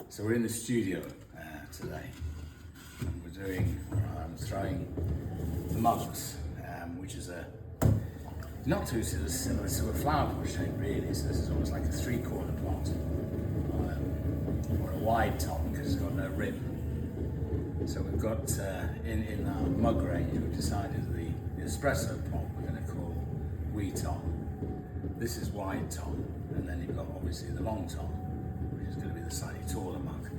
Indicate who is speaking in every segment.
Speaker 1: So we're in the studio today, and I'm throwing the mugs, which is not too similar to a flower pot shape really. So this is almost like a 3/4 pot, or a wide top because it's got no rim. So we've got in our mug range, we've decided the espresso pot we're going to call wee top. This is wide top, and then you've got obviously the long top, which is going to be the slightly taller mug.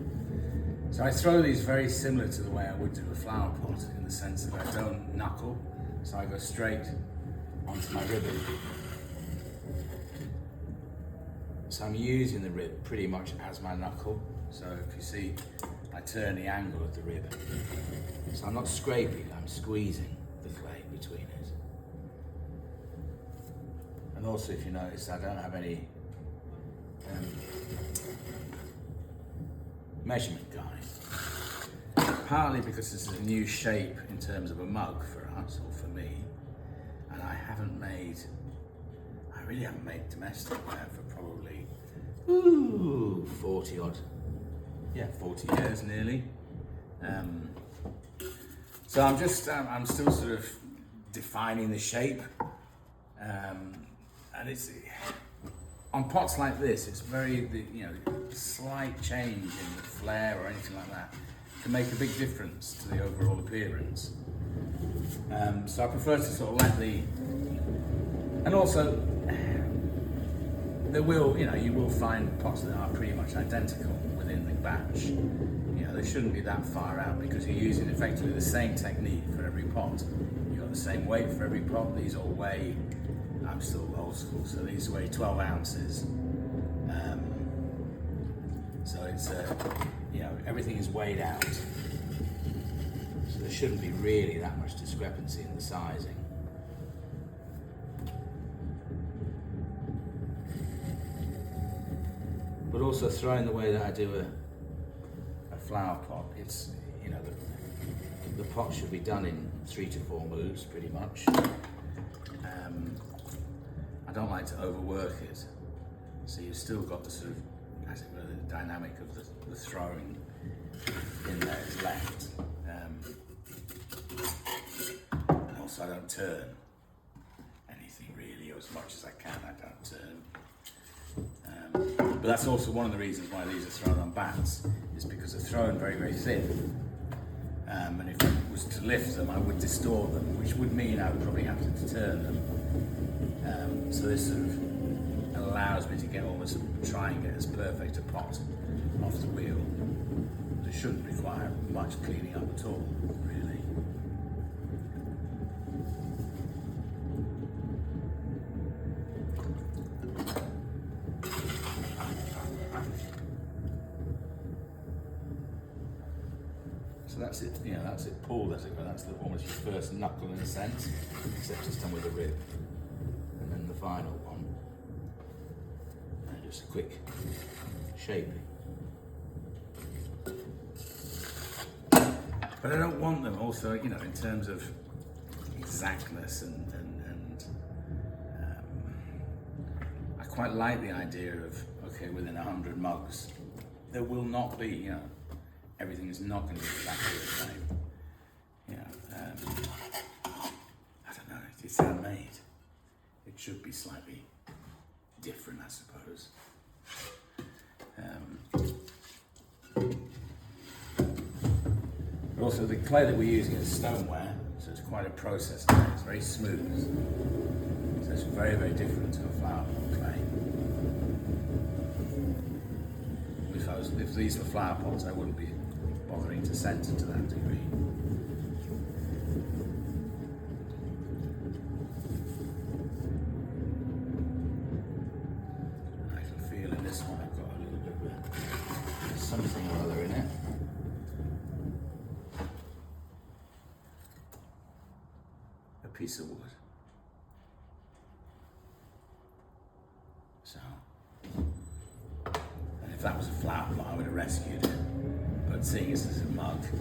Speaker 1: So I throw these very similar to the way I would do a flower pot, in the sense that I don't knuckle, so I go straight onto my ribbon. So I'm using the rib pretty much as my knuckle. So if you see, I turn the angle of the rib. So I'm not scraping, I'm squeezing the clay between it. And also, if you notice, I don't have any measurement guide. Partly because this is a new shape in terms of a mug for us, or for me, and I really haven't made domestic wear for probably 40 years nearly. So I'm still sort of defining the shape, and it's on pots like this. It's very, slight change in the flare or anything like that can make a big difference to the overall appearance. So I prefer to sort of and also you will find pots that are pretty much identical within the batch. They shouldn't be that far out because you're using effectively the same technique for every pot. You've got the same weight for every pot. These all weigh, I'm still old school, so these weigh 12 ounces. So it's, everything is weighed out. So there shouldn't be really that much discrepancy in the sizing. But also throwing the way that I do a flower pot, it's, the pot should be done in 3 to 4 moves pretty much. I don't like to overwork it, so you've still got the sort of, as it were, the dynamic of the throwing in there is left. And also I don't turn anything really, or as much as I can, I don't turn. But that's also one of the reasons why these are thrown on bats, is because they're thrown very, very thin. And if I was to lift them, I would distort them, which would mean I would probably have to turn them. So this sort of allows me to try and get as perfect a pot off the wheel. It shouldn't require much cleaning up at all, really. So that's it, that's it pulled, as it were. That's almost your first knuckle in a sense, except it's done with a rib. And then the final one, and just a quick shaping. But I don't want them also, in terms of exactness and I quite like the idea of, within 100 mugs, there will not be, everything is not going to be exactly the same. I don't know, it's handmade. It should be slightly different, I suppose. But also the clay that we're using is stoneware, so it's quite a process clay. It's very smooth. So it's very, very different to a flower pot clay. If these were flower pots, I wouldn't be bothering to centre to that degree. I can feel in this one I've got a little bit of something or other in it. A piece of wood. So, and if that was a flower pot, I would have rescued it. But seeing as it's a mug, it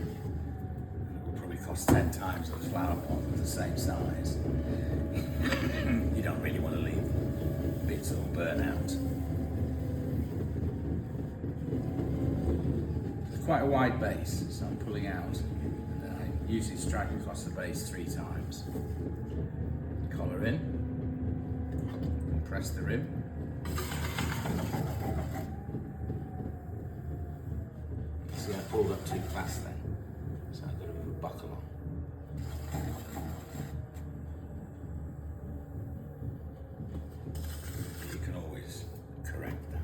Speaker 1: will probably cost 10 times the flower pot with the same size. You don't really want to leave bits all burn out. quite a wide base, so I'm pulling out, and then I usually strike across the base 3 times. Collar in, and press the rim. See, I pulled up too fast then, so I've got to move a buckle on. You can always correct that.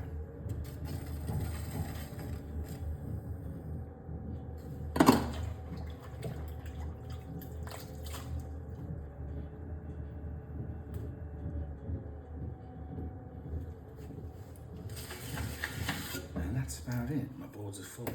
Speaker 1: And that's about it. My boards are full.